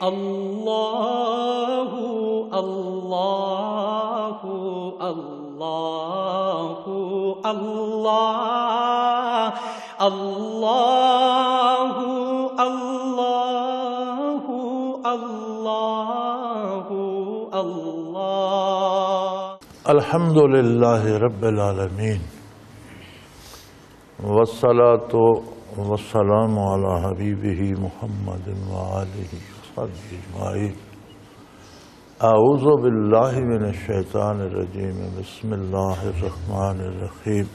اللہ اللہ اللہ اللہ اللہ اللہ اللہ اللہ الحمد للہ رب العالمین والصلاة والسلام علی حبیبہ محمد وآلہ وصحبہ اجمعین۔ اعوذ باللہ من الشیطان الرجیم، بسم اللہ الرحمن الرحیم۔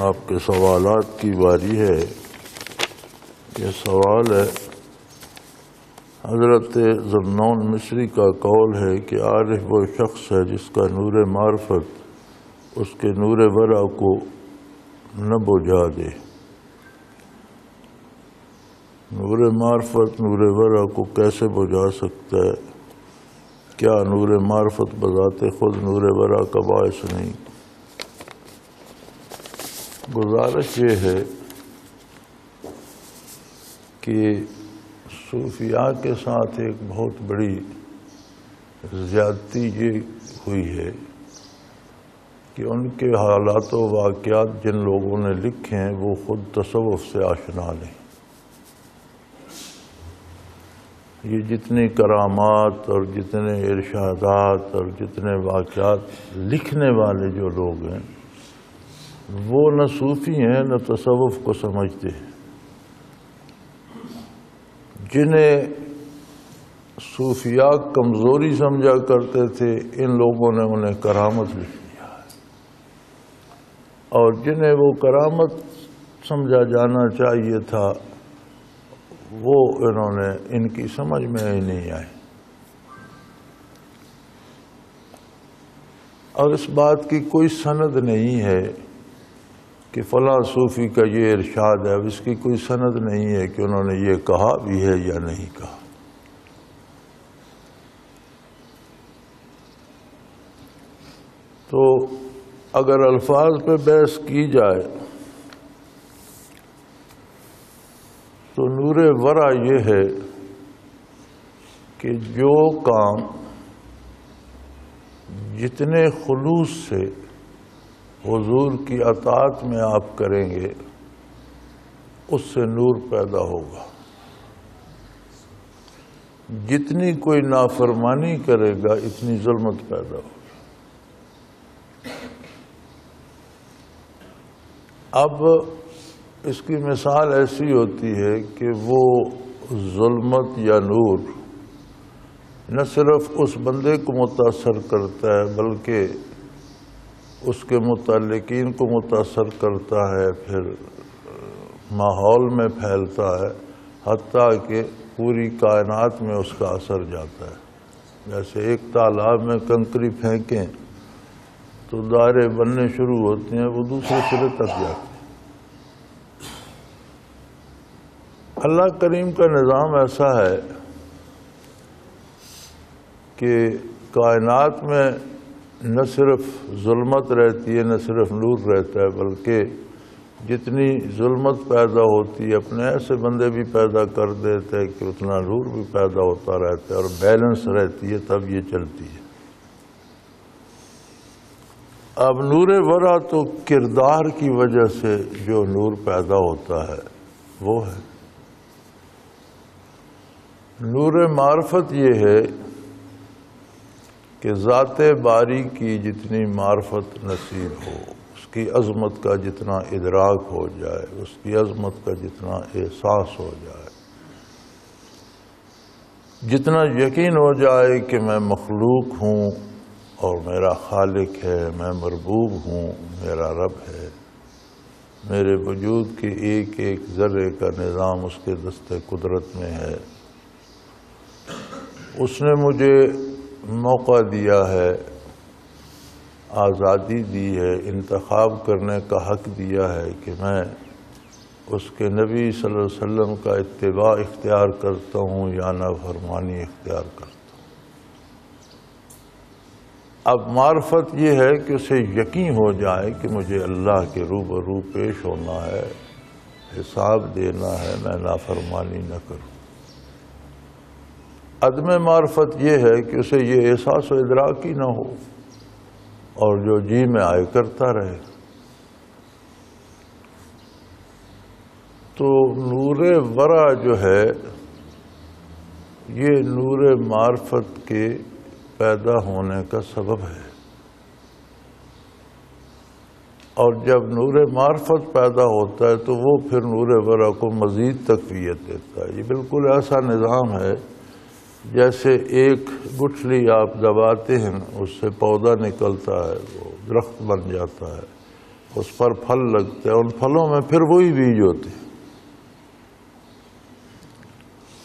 آپ کے سوالات کی باری ہے۔ یہ سوال ہے، حضرت ذوالنون مصری کا قول ہے کہ عارف وہ شخص ہے جس کا نور معرفت اس کے نور ورع کو نہ بجھا دے۔ نور معرفت نور ورع کو کیسے بجھا سکتا ہے؟ کیا نور معرفت بذات خود نور ورع کا باعث نہیں؟ گزارش یہ ہے کہ صوفیاء کے ساتھ ایک بہت بڑی زیادتی یہ ہوئی ہے کہ ان کے حالات و واقعات جن لوگوں نے لکھے ہیں وہ خود تصوف سے آشنا نہیں۔ یہ جتنی کرامات اور جتنے ارشادات اور جتنے واقعات لکھنے والے جو لوگ ہیں وہ نہ صوفی ہیں نہ تصوف کو سمجھتے ہیں۔ جنہیں صوفیاء کمزوری سمجھا کرتے تھے ان لوگوں نے انہیں کرامت لکھ دیا ہے، اور جنہیں وہ کرامت سمجھا جانا چاہیے تھا وہ انہوں نے ان کی سمجھ میں ہی نہیں آئے۔ اور اس بات کی کوئی سند نہیں ہے کہ فلاں صوفی کا یہ ارشاد ہے، اس کی کوئی سند نہیں ہے کہ انہوں نے یہ کہا بھی ہے یا نہیں کہا۔ تو اگر الفاظ پہ بحث کی جائے تو نور ورع یہ ہے کہ جو کام جتنے خلوص سے حضور کی اطاعت میں آپ کریں گے اس سے نور پیدا ہوگا۔ جتنی کوئی نافرمانی کرے گا اتنی ظلمت پیدا ہوگی۔ اب اس کی مثال ایسی ہوتی ہے کہ وہ ظلمت یا نور نہ صرف اس بندے کو متاثر کرتا ہے بلکہ اس کے متعلقین کو متاثر کرتا ہے، پھر ماحول میں پھیلتا ہے، حتیٰ کہ پوری کائنات میں اس کا اثر جاتا ہے۔ جیسے ایک تالاب میں کنکری پھینکیں تو دائرے بننے شروع ہوتے ہیں، وہ دوسرے سرے تک جاتے ہیں۔ اللہ کریم کا نظام ایسا ہے کہ کائنات میں نہ صرف ظلمت رہتی ہے نہ صرف نور رہتا ہے، بلکہ جتنی ظلمت پیدا ہوتی ہے اپنے ایسے بندے بھی پیدا کر دیتے ہیں کہ اتنا نور بھی پیدا ہوتا رہتا ہے، اور بیلنس رہتی ہے، تب یہ چلتی ہے۔ اب نور ورع تو کردار کی وجہ سے جو نور پیدا ہوتا ہے وہ ہے۔ نور معرفت یہ ہے کہ ذات باری کی جتنی معرفت نصیب ہو، اس کی عظمت کا جتنا ادراک ہو جائے، اس کی عظمت کا جتنا احساس ہو جائے، جتنا یقین ہو جائے کہ میں مخلوق ہوں اور میرا خالق ہے، میں مربوب ہوں، میرا رب ہے، میرے وجود کے ایک ایک ذرے کا نظام اس کے دست قدرت میں ہے، اس نے مجھے موقع دیا ہے، آزادی دی ہے، انتخاب کرنے کا حق دیا ہے کہ میں اس کے نبی صلی اللہ علیہ وسلم کا اتباع اختیار کرتا ہوں یا نافرمانی اختیار کرتا ہوں۔ اب معرفت یہ ہے کہ اسے یقین ہو جائے کہ مجھے اللہ کے روبرو پیش ہونا ہے، حساب دینا ہے، میں نافرمانی نہ کروں۔ عدم معرفت یہ ہے کہ اسے یہ احساس و ادراک ہی نہ ہو اور جو جی میں آئے کرتا رہے۔ تو نور ورا جو ہے یہ نور معرفت کے پیدا ہونے کا سبب ہے، اور جب نور معرفت پیدا ہوتا ہے تو وہ پھر نور ورا کو مزید تقویت دیتا ہے۔ یہ بالکل ایسا نظام ہے جیسے ایک گٹھلی آپ دباتے ہیں، اس سے پودا نکلتا ہے، وہ درخت بن جاتا ہے، اس پر پھل لگتے ہیں، ان پھلوں میں پھر وہی بیج ہوتے ہیں۔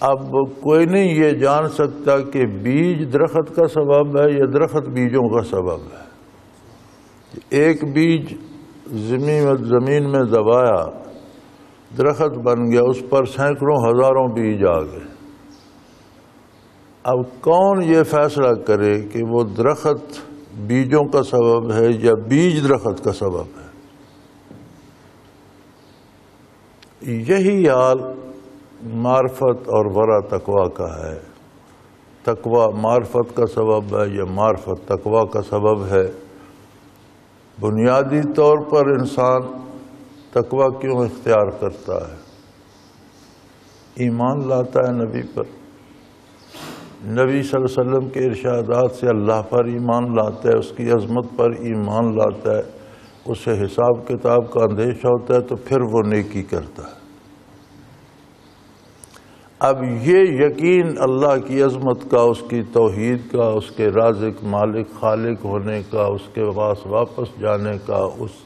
اب کوئی نہیں یہ جان سکتا کہ بیج درخت کا سبب ہے یا درخت بیجوں کا سبب ہے۔ ایک بیج زمین میں دبایا، درخت بن گیا، اس پر سینکڑوں ہزاروں بیج آ گئے۔ اب کون یہ فیصلہ کرے کہ وہ درخت بیجوں کا سبب ہے یا بیج درخت کا سبب ہے؟ یہی حال معرفت اور ورا تقویٰ کا ہے۔ تقویٰ معرفت کا سبب ہے یا معرفت تقویٰ کا سبب ہے؟ بنیادی طور پر انسان تقویٰ کیوں اختیار کرتا ہے؟ ایمان لاتا ہے نبی پر، نبی صلی اللہ علیہ وسلم کے ارشادات سے اللہ پر ایمان لاتا ہے، اس کی عظمت پر ایمان لاتا ہے، اسے حساب کتاب کا اندیشہ ہوتا ہے، تو پھر وہ نیکی کرتا ہے۔ اب یہ یقین اللہ کی عظمت کا، اس کی توحید کا، اس کے رازق مالک خالق ہونے کا، اس کے پاس واپس جانے کا،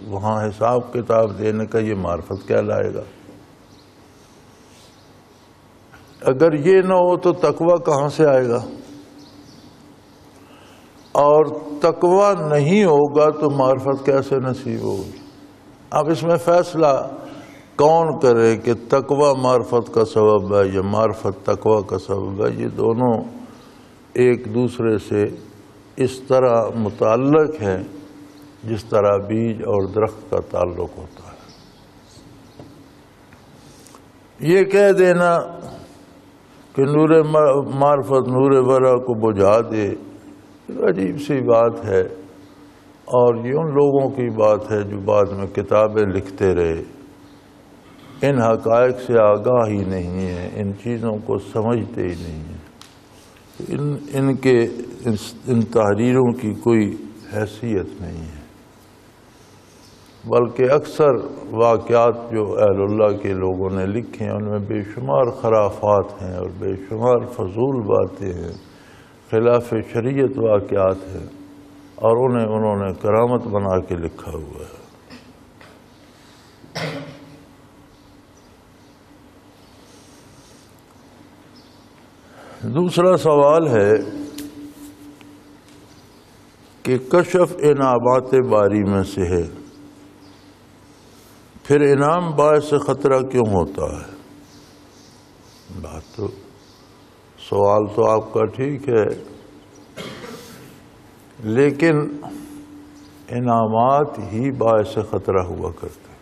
وہاں حساب کتاب دینے کا، یہ معرفت کہلائے گا۔ اگر یہ نہ ہو تو تقویٰ کہاں سے آئے گا؟ اور تقویٰ نہیں ہوگا تو معرفت کیسے نصیب ہوگی؟ اب اس میں فیصلہ کون کرے کہ تقویٰ معرفت کا سبب ہے یا معرفت تقویٰ کا سبب ہے؟ یہ دونوں ایک دوسرے سے اس طرح متعلق ہیں جس طرح بیج اور درخت کا تعلق ہوتا ہے۔ یہ کہہ دینا کہ نور معرفت نور ورا کو بجھا دے، عجیب سی بات ہے، اور یہ ان لوگوں کی بات ہے جو بعد میں کتابیں لکھتے رہے، ان حقائق سے آگاہ ہی نہیں ہیں، ان چیزوں کو سمجھتے ہی نہیں ہیں، ان تحریروں کی کوئی حیثیت نہیں ہے۔ بلکہ اکثر واقعات جو اہل اللہ کے لوگوں نے لکھے ہیں ان میں بے شمار خرافات ہیں اور بے شمار فضول باتیں ہیں، خلاف شریعت واقعات ہیں، اور انہوں نے کرامت بنا کے لکھا ہوا ہے۔ دوسرا سوال ہے کہ کشف انعامات باری میں سے ہے، پھر انعام باعث خطرہ کیوں ہوتا ہے؟ بات تو سوال تو آپ کا ٹھیک ہے، لیکن انعامات ہی باعث خطرہ ہوا کرتے ہیں۔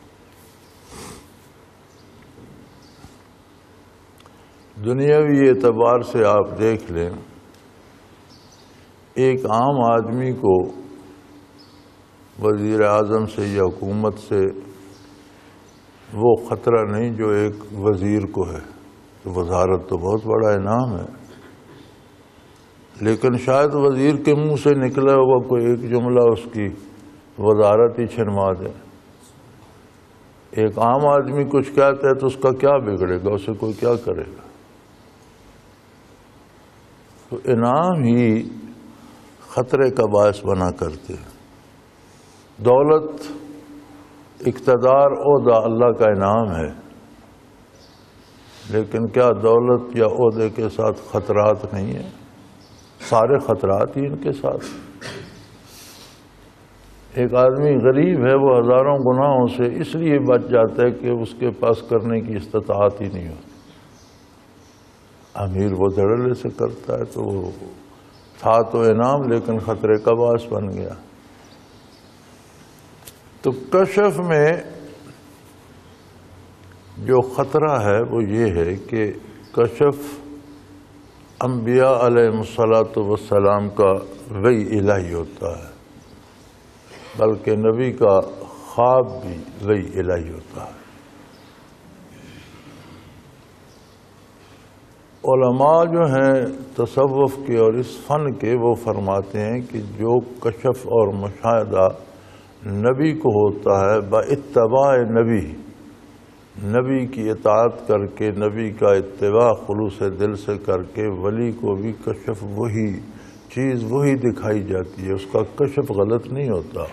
دنیاوی اعتبار سے آپ دیکھ لیں، ایک عام آدمی کو وزیر اعظم سے یا حکومت سے وہ خطرہ نہیں جو ایک وزیر کو ہے۔ وزارت تو بہت بڑا انعام ہے، لیکن شاید وزیر کے منہ سے نکلا ہوا کوئی ایک جملہ اس کی وزارت ہی چھنوا دے۔ ایک عام آدمی کچھ کہتا ہے تو اس کا کیا بگڑے گا، اسے کوئی کیا کرے گا؟ تو انعام ہی خطرے کا باعث بنا کرتے ہیں۔ دولت، اقتدار، عہدہ اللہ کا انعام ہے، لیکن کیا دولت یا عہدے کے ساتھ خطرات نہیں ہیں؟ سارے خطرات ہی ان کے ساتھ۔ ایک آدمی غریب ہے، وہ ہزاروں گناہوں سے اس لیے بچ جاتا ہے کہ اس کے پاس کرنے کی استطاعت ہی نہیں ہوتی۔ امیر وہ دھڑلے سے کرتا ہے تو وہ تھا تو انعام لیکن خطرے کا باعث بن گیا۔ تو کشف میں جو خطرہ ہے وہ یہ ہے کہ کشف انبیاء علیہ الصلاۃ والسلام کا وحی الہی ہوتا ہے، بلکہ نبی کا خواب بھی وحی الہی ہوتا ہے۔ علماء جو ہیں تصوف کے اور اس فن کے، وہ فرماتے ہیں کہ جو کشف اور مشاہدہ نبی کو ہوتا ہے باتباع نبی کی اطاعت کر کے، نبی کا اتباع خلوص دل سے کر کے، ولی کو بھی کشف وہی چیز وہی دکھائی جاتی ہے، اس کا کشف غلط نہیں ہوتا،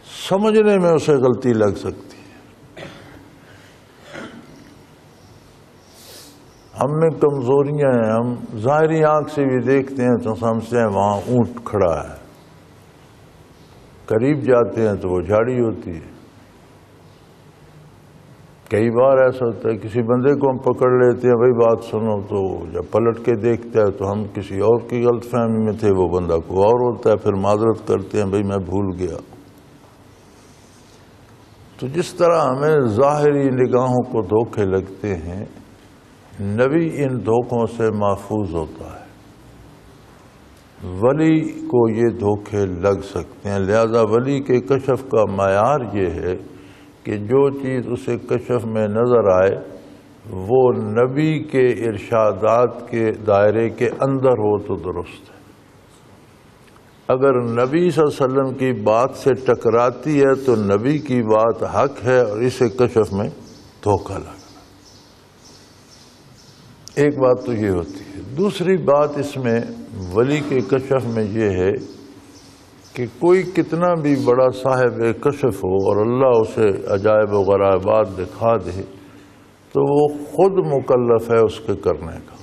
سمجھنے میں اسے غلطی لگ سکتی ہے۔ ہم میں کمزوریاں ہیں، ہم ظاہری آنکھ سے بھی دیکھتے ہیں تو سمجھتے ہیں وہاں اونٹ کھڑا ہے، قریب جاتے ہیں تو وہ جھاڑی ہوتی ہے۔ کئی بار ایسا ہوتا ہے کسی بندے کو ہم پکڑ لیتے ہیں، بھائی بات سنو، تو جب پلٹ کے دیکھتا ہے تو ہم کسی اور کی غلط فہمی میں تھے، وہ بندہ کو اور ہوتا ہے، پھر معذرت کرتے ہیں بھائی میں بھول گیا۔ تو جس طرح ہمیں ظاہری نگاہوں کو دھوکے لگتے ہیں، نبی ان دھوکوں سے محفوظ ہوتا ہے، ولی کو یہ دھوکے لگ سکتے ہیں۔ لہذا ولی کے کشف کا معیار یہ ہے کہ جو چیز اسے کشف میں نظر آئے وہ نبی کے ارشادات کے دائرے کے اندر ہو تو درست ہے۔ اگر نبی صلی اللہ علیہ وسلم کی بات سے ٹکراتی ہے تو نبی کی بات حق ہے اور اسے کشف میں دھوکہ لگا۔ ایک بات تو یہ ہوتی ہے۔ دوسری بات اس میں ولی کے کشف میں یہ ہے کہ کوئی کتنا بھی بڑا صاحب کشف ہو اور اللہ اسے عجائب و غرائبات دکھا دے تو وہ خود مکلف ہے اس کے کرنے کا،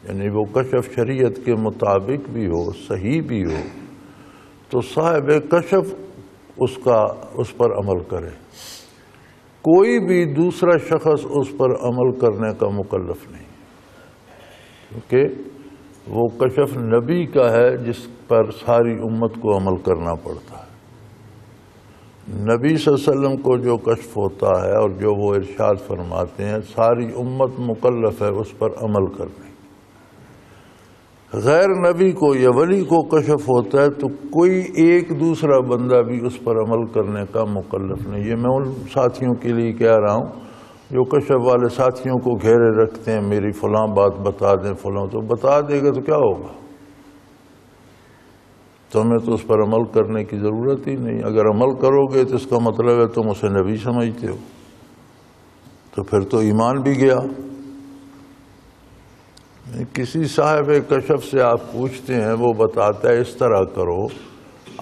یعنی وہ کشف شریعت کے مطابق بھی ہو، صحیح بھی ہو، تو صاحب کشف اس پر عمل کرے، کوئی بھی دوسرا شخص اس پر عمل کرنے کا مکلف نہیں، کیونکہ وہ کشف نبی کا ہے جس پر ساری امت کو عمل کرنا پڑتا ہے۔ نبی صلی اللہ علیہ وسلم کو جو کشف ہوتا ہے اور جو وہ ارشاد فرماتے ہیں، ساری امت مکلف ہے اس پر عمل کرنے۔ غیر نبی کو یا ولی کو کشف ہوتا ہے تو کوئی ایک دوسرا بندہ بھی اس پر عمل کرنے کا مکلف نہیں۔ یہ میں ان ساتھیوں کے لیے کہہ رہا ہوں جو کشف والے ساتھیوں کو گھیرے رکھتے ہیں، میری فلاں بات بتا دیں، فلاں، تو بتا دے گا تو کیا ہوگا؟ تمہیں تو اس پر عمل کرنے کی ضرورت ہی نہیں۔ اگر عمل کرو گے تو اس کا مطلب ہے تم اسے نبی سمجھتے ہو، تو پھر تو ایمان بھی گیا۔ کسی صاحب کشف سے آپ پوچھتے ہیں، وہ بتاتا ہے اس طرح کرو،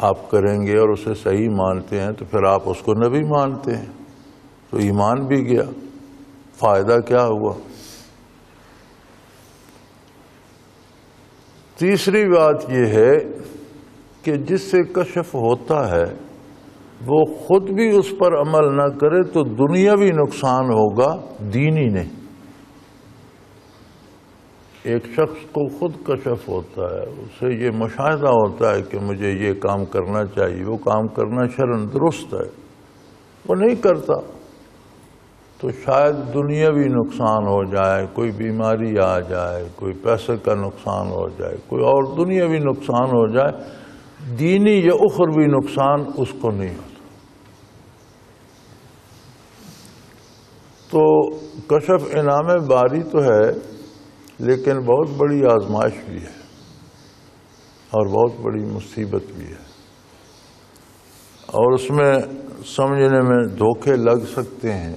آپ کریں گے اور اسے صحیح مانتے ہیں تو پھر آپ اس کو نبی مانتے ہیں، تو ایمان بھی گیا، فائدہ کیا ہوا؟ تیسری بات یہ ہے کہ جس سے کشف ہوتا ہے وہ خود بھی اس پر عمل نہ کرے تو دنیاوی نقصان ہوگا، دینی نہیں۔ ایک شخص کو خود کشف ہوتا ہے، اسے یہ مشاہدہ ہوتا ہے کہ مجھے یہ کام کرنا چاہیے، وہ کام کرنا شرعاً درست ہے، وہ نہیں کرتا تو شاید دنیاوی نقصان ہو جائے، کوئی بیماری آ جائے، کوئی پیسے کا نقصان ہو جائے، کوئی اور دنیاوی نقصان ہو جائے، دینی یا اخروی نقصان اس کو نہیں ہوتا۔ تو کشف انعام باری تو ہے لیکن بہت بڑی آزمائش بھی ہے اور بہت بڑی مصیبت بھی ہے، اور اس میں سمجھنے میں دھوکے لگ سکتے ہیں۔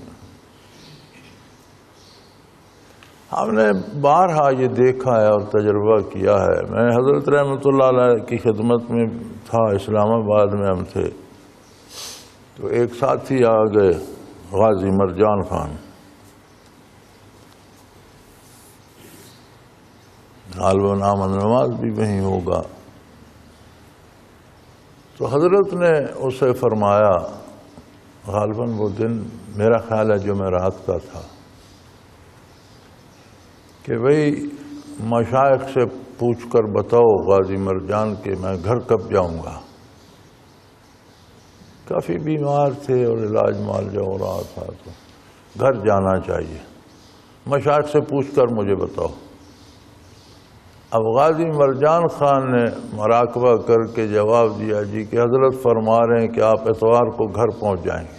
ہم نے بارہا یہ دیکھا ہے اور تجربہ کیا ہے۔ میں حضرت رحمۃ اللہ علیہ کی خدمت میں تھا، اسلام آباد میں ہم تھے، تو ایک ساتھی آ گئے، غازی مرجان خان، غالباً آمد نواز بھی وہیں ہوگا۔ تو حضرت نے اسے فرمایا، غالباً وہ دن میرا خیال ہے جمعرات کا تھا، کہ بھئی مشائخ سے پوچھ کر بتاؤ غازی مرجان کہ میں گھر کب جاؤں گا. کافی بیمار تھے اور علاج معالجہ ہو رہا تھا تو گھر جانا چاہیے. مشائخ سے پوچھ کر مجھے بتاؤ. اب غازی مرجان خان نے مراقبہ کر کے جواب دیا جی کہ حضرت فرما رہے ہیں کہ آپ اتوار کو گھر پہنچ جائیں گے.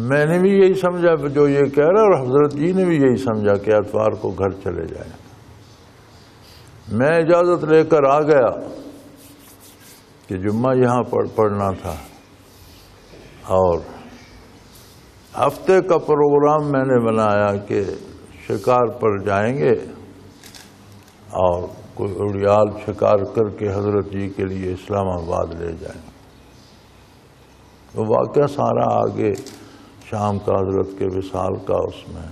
میں نے بھی یہی سمجھا جو یہ کہہ رہا اور حضرت جی نے بھی یہی سمجھا کہ اتوار کو گھر چلے جائیں. میں اجازت لے کر آ گیا کہ جمعہ یہاں پڑھنا تھا اور ہفتے کا پروگرام میں نے بنایا کہ شکار پر جائیں گے اور کوئی اڑیال شکار کر کے حضرت جی کے لیے اسلام آباد لے جائیں. تو واقعہ سارا آگے شام کا حضرت کے وصال کا اس میں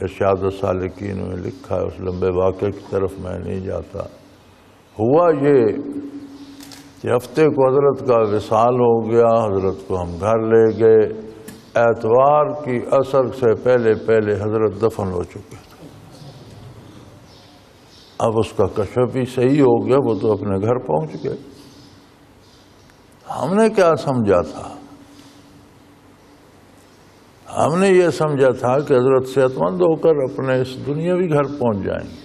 ارشاد السالکین میں لکھا ہے. اس لمبے واقعے کی طرف میں نہیں جاتا. ہوا یہ کہ ہفتے کو حضرت کا وصال ہو گیا. حضرت کو ہم گھر لے گئے. اتوار کی عصر سے پہلے پہلے حضرت دفن ہو چکے تھے. اب اس کا کشف بھی صحیح ہو گیا. وہ تو اپنے گھر پہنچ گئے. ہم نے کیا سمجھا تھا؟ ہم نے یہ سمجھا تھا کہ حضرت صحت مند ہو کر اپنے اس دنیاوی گھر پہنچ جائیں گے.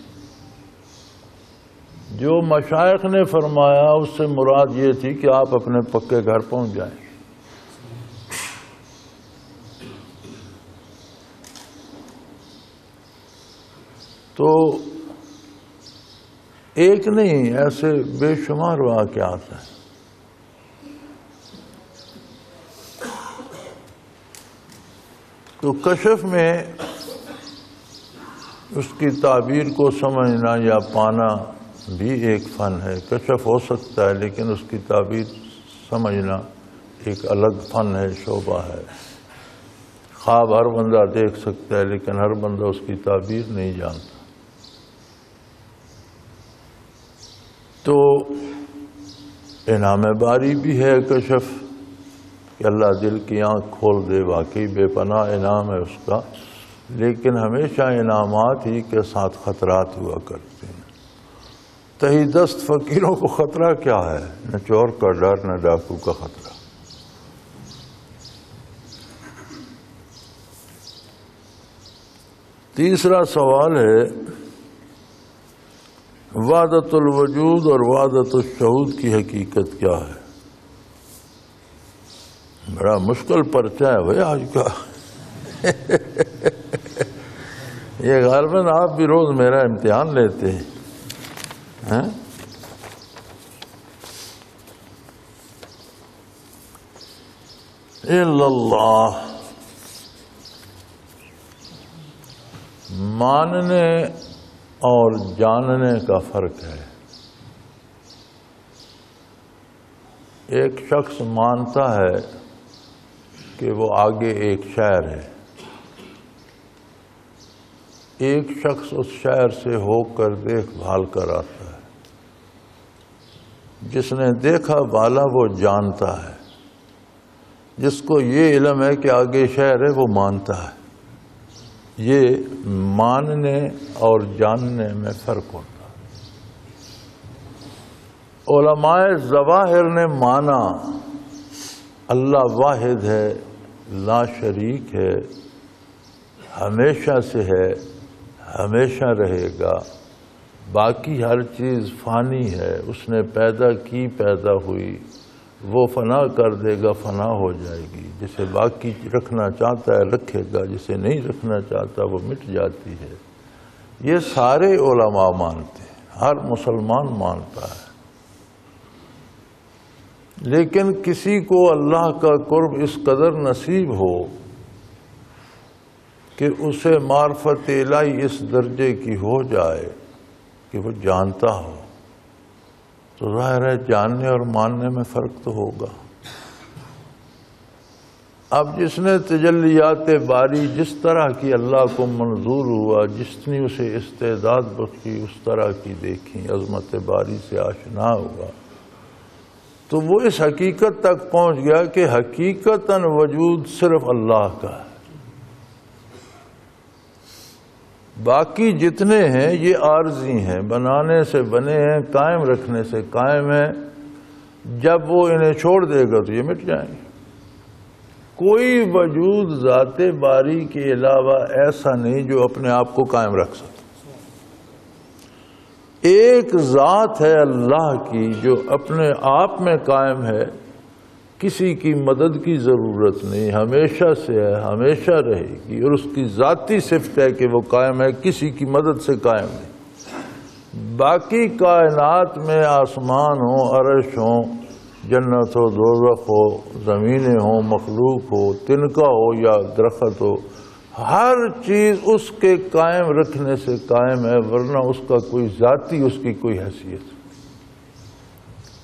جو مشائخ نے فرمایا اس سے مراد یہ تھی کہ آپ اپنے پکے گھر پہنچ جائیں. تو ایک نہیں ایسے بے شمار واقعات ہیں. تو کشف میں اس کی تعبیر کو سمجھنا یا پانا بھی ایک فن ہے. کشف ہو سکتا ہے لیکن اس کی تعبیر سمجھنا ایک الگ فن ہے، شعبہ ہے. خواب ہر بندہ دیکھ سکتا ہے لیکن ہر بندہ اس کی تعبیر نہیں جانتا. تو انعام باری بھی ہے کشف کہ اللہ دل کی آنکھ کھول دے. واقعی بے پناہ انعام ہے اس کا، لیکن ہمیشہ انعامات ہی کے ساتھ خطرات ہوا کرتے ہیں. تہی دست فقیروں کو خطرہ کیا ہے؟ نہ چور کا ڈر نہ ڈاکو کا خطرہ. تیسرا سوال ہے وحدت الوجود اور وحدت الشہود کی حقیقت کیا ہے؟ بڑا مشکل پرچہ ہے بھائی آج کا. یہ غالباً آپ بھی روز میرا امتحان لیتے ہیں. الا اللہ. ماننے اور جاننے کا فرق ہے. ایک شخص مانتا ہے کہ وہ آگے ایک شہر ہے. ایک شخص اس شہر سے ہو کر دیکھ بھال کر آتا ہے. جس نے دیکھا بھالا وہ جانتا ہے. جس کو یہ علم ہے کہ آگے شہر ہے وہ مانتا ہے. یہ ماننے اور جاننے میں فرق ہوتا ہے. علماء ظواہر نے مانا اللہ واحد ہے، لا شریک ہے، ہمیشہ سے ہے، ہمیشہ رہے گا، باقی ہر چیز فانی ہے، اس نے پیدا کی پیدا ہوئی، وہ فنا کر دے گا فنا ہو جائے گی. جسے باقی رکھنا چاہتا ہے رکھے گا، جسے نہیں رکھنا چاہتا وہ مٹ جاتی ہے. یہ سارے علماء مانتے ہیں، ہر مسلمان مانتا ہے. لیکن کسی کو اللہ کا قرب اس قدر نصیب ہو کہ اسے معرفت الہی اس درجے کی ہو جائے کہ وہ جانتا ہو، تو ظاہر ہے جاننے اور ماننے میں فرق تو ہوگا. اب جس نے تجلیات باری جس طرح کی اللہ کو منظور ہوا، جتنی اسے استعداد بخشی اس طرح کی دیکھی، عظمت باری سے آشنا ہوا، تو وہ اس حقیقت تک پہنچ گیا کہ حقیقتاً وجود صرف اللہ کا ہے. باقی جتنے ہیں یہ عارضی ہیں، بنانے سے بنے ہیں، قائم رکھنے سے قائم ہیں، جب وہ انہیں چھوڑ دے گا تو یہ مٹ جائیں گے۔ کوئی وجود ذات باری کے علاوہ ایسا نہیں جو اپنے آپ کو قائم رکھ سکے۔ ایک ذات ہے اللہ کی جو اپنے آپ میں قائم ہے، کسی کی مدد کی ضرورت نہیں، ہمیشہ سے ہے، ہمیشہ رہے گی، اور اس کی ذاتی صفت ہے کہ وہ قائم ہے، کسی کی مدد سے قائم نہیں۔ باقی کائنات میں آسمان ہو، عرش ہو، جنت ہو، دوزخ ہو، زمینیں ہوں، مخلوق ہو، تنکا ہو یا درخت ہو، ہر چیز اس کے قائم رکھنے سے قائم ہے، ورنہ اس کا کوئی ذاتی، اس کی کوئی حیثیت۔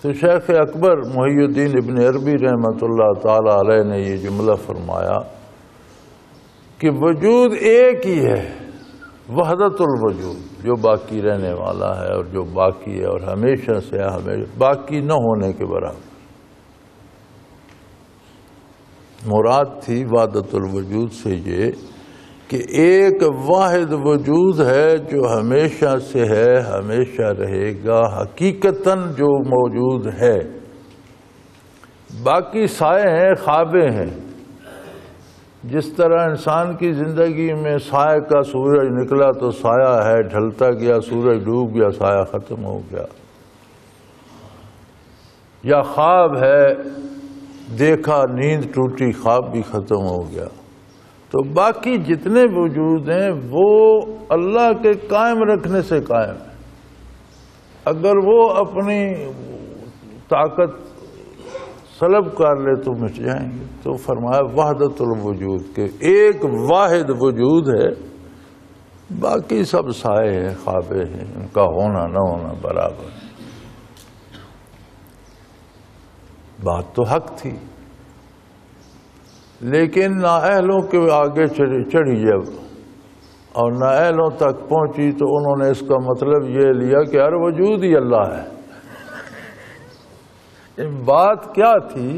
تو شیخ اکبر محی الدین ابن عربی رحمۃ اللہ تعالی علیہ نے یہ جملہ فرمایا کہ وجود ایک ہی ہے، وحدت الوجود، جو باقی رہنے والا ہے اور جو باقی ہے اور ہمیشہ سے ہے، ہمیشہ باقی نہ ہونے کے برابر۔ مراد تھی وحدت الوجود سے یہ کہ ایک واحد وجود ہے جو ہمیشہ سے ہے، ہمیشہ رہے گا، حقیقتاً جو موجود ہے۔ باقی سائے ہیں، خوابیں ہیں۔ جس طرح انسان کی زندگی میں سائے کا سورج نکلا تو سایہ ہے، ڈھلتا گیا، سورج ڈوب گیا، سایہ ختم ہو گیا، یا خواب ہے، دیکھا، نیند ٹوٹی، خواب بھی ختم ہو گیا۔ تو باقی جتنے وجود ہیں وہ اللہ کے قائم رکھنے سے قائم ہیں۔ اگر وہ اپنی طاقت سلب کر لے تو مٹ جائیں گے۔ تو فرمایا وحدت الوجود کہ ایک واحد وجود ہے، باقی سب سائے ہیں، خوابے ہیں، ان کا ہونا نہ ہونا برابر ہے۔ بات تو حق تھی، لیکن نااہلوں کے آگے چڑھی جب اور نااہلوں تک پہنچی تو انہوں نے اس کا مطلب یہ لیا کہ ہر وجود ہی اللہ ہے۔ بات کیا تھی،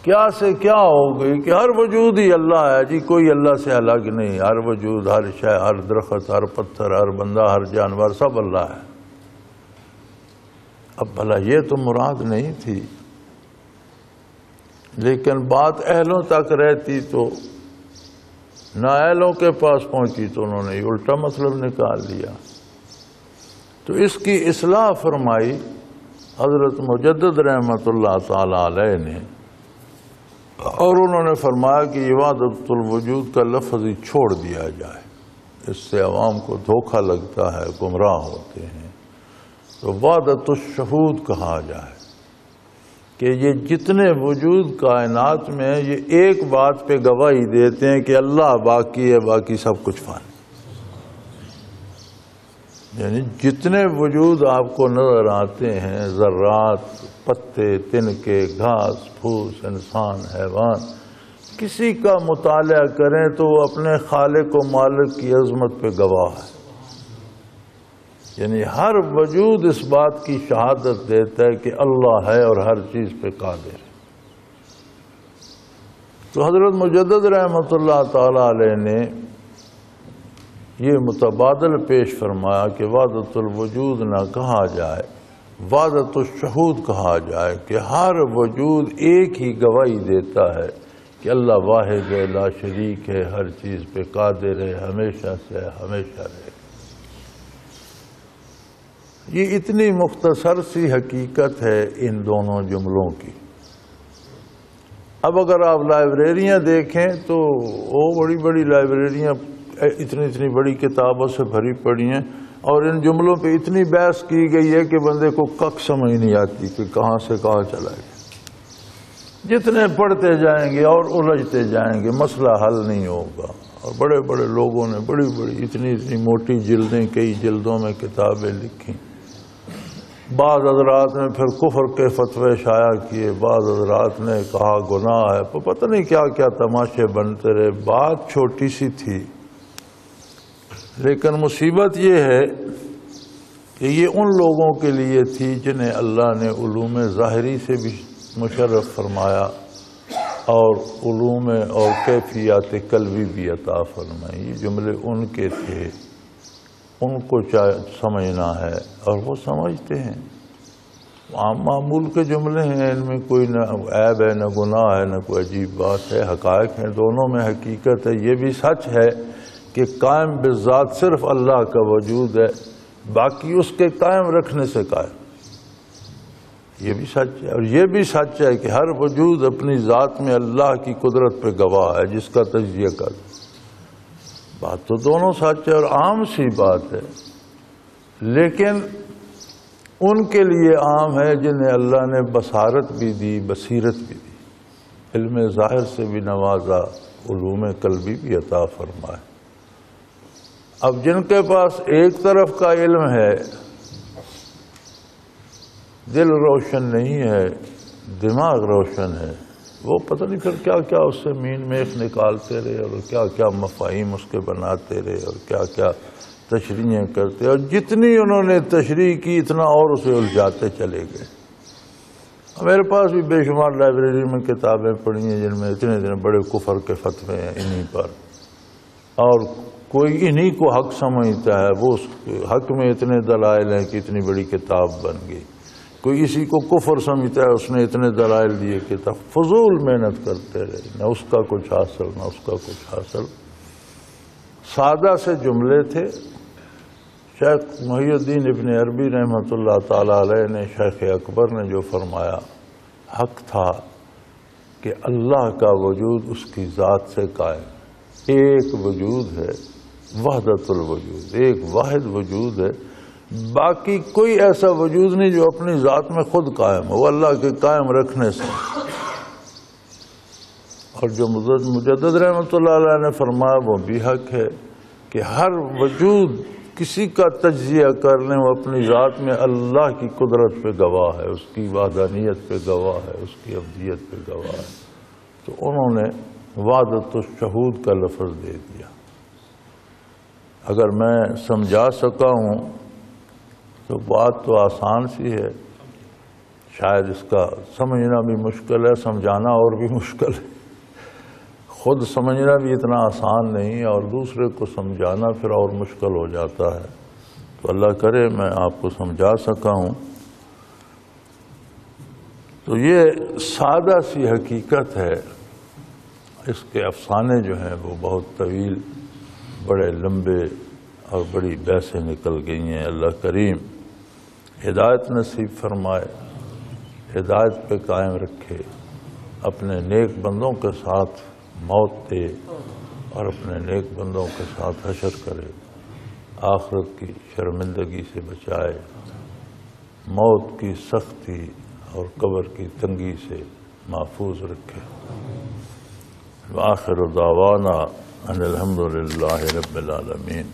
کیا سے کیا ہو گئی کہ ہر وجود ہی اللہ ہے جی، کوئی اللہ سے الگ نہیں، ہر وجود، ہر شے، ہر درخت، ہر پتھر، ہر بندہ، ہر جانور، سب اللہ ہے۔ اب بھلا یہ تو مراد نہیں تھی، لیکن بات اہلوں تک رہتی تو نااہلوں کے پاس پہنچی تو انہوں نے الٹا مطلب نکال لیا۔ تو اس کی اصلاح فرمائی حضرت مجدد رحمۃ اللہ تعالی علیہ نے، اور انہوں نے فرمایا کہ وحدت الوجود کا لفظ ہی چھوڑ دیا جائے، اس سے عوام کو دھوکہ لگتا ہے، گمراہ ہوتے ہیں۔ تو وحدت الشہود کہا جائے کہ یہ جتنے وجود کائنات میں یہ ایک بات پہ گواہی دیتے ہیں کہ اللہ باقی ہے، باقی سب کچھ فانی۔ یعنی جتنے وجود آپ کو نظر آتے ہیں، ذرات، پتے، تنکے، گھاس پھوس، انسان، حیوان، کسی کا مطالعہ کریں تو وہ اپنے خالق و مالک کی عظمت پہ گواہ ہے۔ یعنی ہر وجود اس بات کی شہادت دیتا ہے کہ اللہ ہے اور ہر چیز پہ قادر ہے۔ تو حضرت مجدد رحمۃ اللہ تعالی علیہ نے یہ متبادل پیش فرمایا کہ وحدت الوجود نہ کہا جائے، وحدت الشہود کہا جائے کہ ہر وجود ایک ہی گواہی دیتا ہے کہ اللہ واحد ہے، لا شریک ہے، ہر چیز پہ قادر ہے، ہمیشہ سے ہے، ہمیشہ رہے۔ یہ اتنی مختصر سی حقیقت ہے ان دونوں جملوں کی۔ اب اگر آپ لائبریریاں دیکھیں تو وہ بڑی بڑی لائبریریاں اتنی بڑی کتابوں سے بھری پڑی ہیں، اور ان جملوں پہ اتنی بحث کی گئی ہے کہ بندے کو کک سمجھ نہیں آتی کہ کہاں سے کہاں چلا گیا۔ جتنے پڑھتے جائیں گے اور الجھتے جائیں گے، مسئلہ حل نہیں ہوگا۔ اور بڑے بڑے لوگوں نے بڑی بڑی اتنی موٹی جلدیں، کئی جلدوں میں کتابیں لکھی۔ بعض حضرات نے پھر کفر کے فتوے شائع کیے، بعض حضرات نے کہا گناہ ہے، پتہ نہیں کیا کیا تماشے بنتے رہے۔ بات چھوٹی سی تھی، لیکن مصیبت یہ ہے کہ یہ ان لوگوں کے لیے تھی جنہیں اللہ نے علوم ظاہری سے بھی مشرف فرمایا، اور علوم اور کیفیات قلبی بھی عطا فرمائیں۔ یہ جملے ان کے تھے، ان کو سمجھنا ہے اور وہ سمجھتے ہیں۔ عام معمول کے جملے ہیں، ان میں کوئی نہ عیب ہے، نہ گناہ ہے، نہ کوئی عجیب بات ہے، حقائق ہیں، دونوں میں حقیقت ہے۔ یہ بھی سچ ہے کہ قائم بالذات صرف اللہ کا وجود ہے، باقی اس کے قائم رکھنے سے قائم، یہ بھی سچ ہے۔ اور یہ بھی سچ ہے کہ ہر وجود اپنی ذات میں اللہ کی قدرت پہ گواہ ہے، جس کا تجزیہ کر۔ بات تو دونوں سچ ہے اور عام سی بات ہے، لیکن ان کے لیے عام ہے جنہیں اللہ نے بصارت بھی دی، بصیرت بھی دی، علم ظاہر سے بھی نوازا، علوم قلبی بھی عطا فرمائے۔ اب جن کے پاس ایک طرف کا علم ہے، دل روشن نہیں ہے، دماغ روشن ہے، وہ پتہ نہیں پھر کیا کیا اس سے مین میخ نکالتے رہے اور کیا کیا مفاہیم اس کے بناتے رہے اور کیا کیا تشریحیں کرتے، اور جتنی انہوں نے تشریح کی اتنا اور اسے الجھاتے چلے گئے۔ میرے پاس بھی بے شمار لائبریری میں کتابیں پڑھی ہیں جن میں اتنے بڑے کفر کے فتوے ہیں انہی پر، اور کوئی انہی کو حق سمجھتا ہے، وہ اس حق میں اتنے دلائل ہیں کہ اتنی بڑی کتاب بن گئی۔ کوئی اسی کو کفر سمجھتا ہے، اس نے اتنے دلائل دیے کہ فضول محنت کرتے رہے، نہ اس کا کچھ حاصل نہ اس کا کچھ حاصل۔ سادہ سے جملے تھے۔ شیخ محی الدین ابن عربی رحمۃ اللہ تعالی علیہ نے، شیخ اکبر نے جو فرمایا حق تھا کہ اللہ کا وجود اس کی ذات سے قائم، ایک وجود ہے، وحدت الوجود، ایک واحد وجود ہے، باقی کوئی ایسا وجود نہیں جو اپنی ذات میں خود قائم ہو، وہ اللہ کے قائم رکھنے سے۔ اور جو مجدد رحمۃ اللہ علیہ نے فرمایا وہ بھی حق ہے کہ ہر وجود کسی کا تجزیہ کر لیں، وہ اپنی ذات میں اللہ کی قدرت پہ گواہ ہے، اس کی وحدانیت پہ گواہ ہے، اس کی ابدیت پہ گواہ ہے۔ تو انہوں نے وحدت الشہود کا لفظ دے دیا۔ اگر میں سمجھا سکا ہوں تو بات تو آسان سی ہے، شاید اس کا سمجھنا بھی مشکل ہے، سمجھانا اور بھی مشکل ہے۔ خود سمجھنا بھی اتنا آسان نہیں اور دوسرے کو سمجھانا پھر اور مشکل ہو جاتا ہے۔ تو اللہ کرے میں آپ کو سمجھا سکا ہوں۔ تو یہ سادہ سی حقیقت ہے، اس کے افسانے جو ہیں وہ بہت طویل، بڑے لمبے اور بڑی بحثیں نکل گئی ہیں۔ اللہ کریم ہدایت نصیب فرمائے، ہدایت پہ قائم رکھے، اپنے نیک بندوں کے ساتھ موت دے اور اپنے نیک بندوں کے ساتھ حشر کرے، آخرت کی شرمندگی سے بچائے، موت کی سختی اور قبر کی تنگی سے محفوظ رکھے۔ وآخر دعوانا ان الحمد للہ رب العالمین۔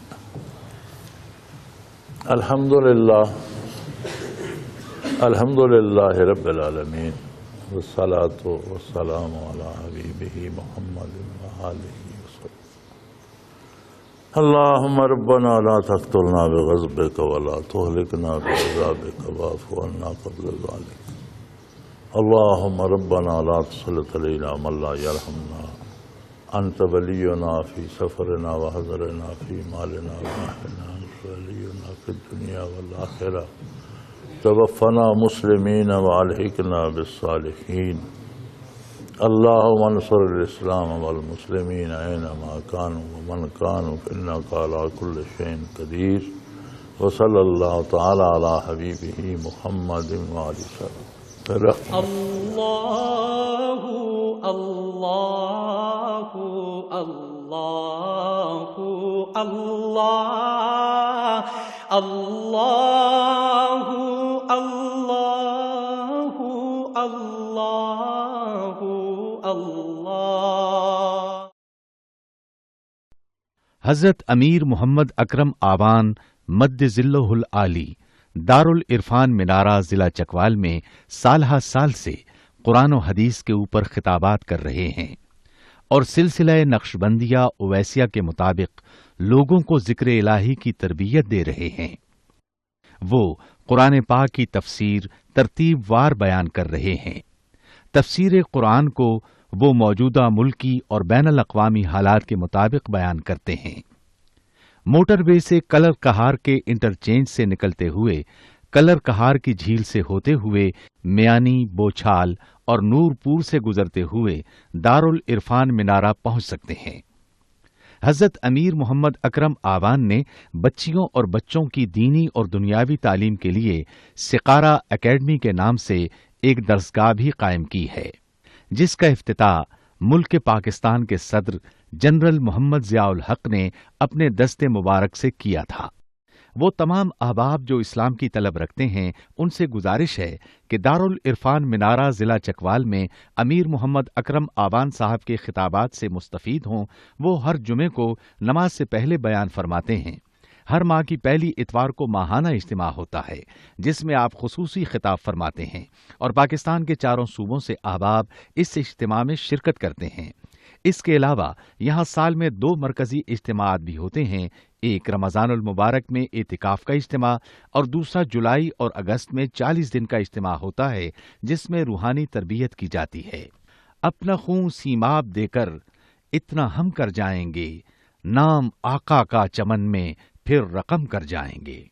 الحمدللہ رب العالمین، والصلاة والسلام علی حبیبہ محمد وآلہ وسلم۔ اللہم ربنا لا تقتلنا بغضبک ولا تہلکنا بعذابک واعف عنا قبل ذلک۔ اللہم ربنا لا تسلط علینا من لا یرحمنا، انت ولینا فی سفرنا وحضرنا فی مالنا وأهلنا، انت ولینا فی الدنیا والآخرہ، توفنا مسلمین والحقنا بالصالحین۔ اللہم انصر الاسلام والمسلمین اینما کانوا ومن کانوا انک علی کل شیء قدیر، وصلی اللہ تعالی علی حبیبہ محمد وآلہ وسلم۔ اللہ اللہ اللہ اللہ اللہ اللہ اللہ اللہ۔ حضرت امیر محمد اکرم آوان مد ذلہ العالی دارالعرفان منارہ ضلع چکوال میں سالہ سال سے قرآن و حدیث کے اوپر خطابات کر رہے ہیں اور سلسلہ نقشبندیہ اویسیہ کے مطابق لوگوں کو ذکر الہی کی تربیت دے رہے ہیں۔ وہ قرآن پاک کی تفسیر ترتیب وار بیان کر رہے ہیں۔ تفسیر قرآن کو وہ موجودہ ملکی اور بین الاقوامی حالات کے مطابق بیان کرتے ہیں۔ موٹر وے سے کلر کہار کے انٹرچینج سے نکلتے ہوئے کلر کہار کی جھیل سے ہوتے ہوئے میانی، بوچھال اور نور پور سے گزرتے ہوئے دارالعرفان منارہ پہنچ سکتے ہیں۔ حضرت امیر محمد اکرم آوان نے بچیوں اور بچوں کی دینی اور دنیاوی تعلیم کے لیے سقارہ اکیڈمی کے نام سے ایک درسگاہ بھی قائم کی ہے، جس کا افتتاح ملک پاکستان کے صدر جنرل محمد ضیاء الحق نے اپنے دست مبارک سے کیا تھا۔ وہ تمام احباب جو اسلام کی طلب رکھتے ہیں ان سے گزارش ہے کہ دارالعرفان منارہ ضلع چکوال میں امیر محمد اکرم آوان صاحب کے خطابات سے مستفید ہوں۔ وہ ہر جمعے کو نماز سے پہلے بیان فرماتے ہیں۔ ہر ماہ کی پہلی اتوار کو ماہانہ اجتماع ہوتا ہے جس میں آپ خصوصی خطاب فرماتے ہیں اور پاکستان کے چاروں صوبوں سے احباب اس اجتماع میں شرکت کرتے ہیں۔ اس کے علاوہ یہاں سال میں 2 مرکزی اجتماعات بھی ہوتے ہیں، ایک رمضان المبارک میں اعتکاف کا اجتماع اور دوسرا جولائی اور اگست میں 40 دن کا اجتماع ہوتا ہے جس میں روحانی تربیت کی جاتی ہے۔ اپنا خون سیماب دے کر اتنا ہم کر جائیں گے، نام آقا کا چمن میں پھر رقم کر جائیں گے۔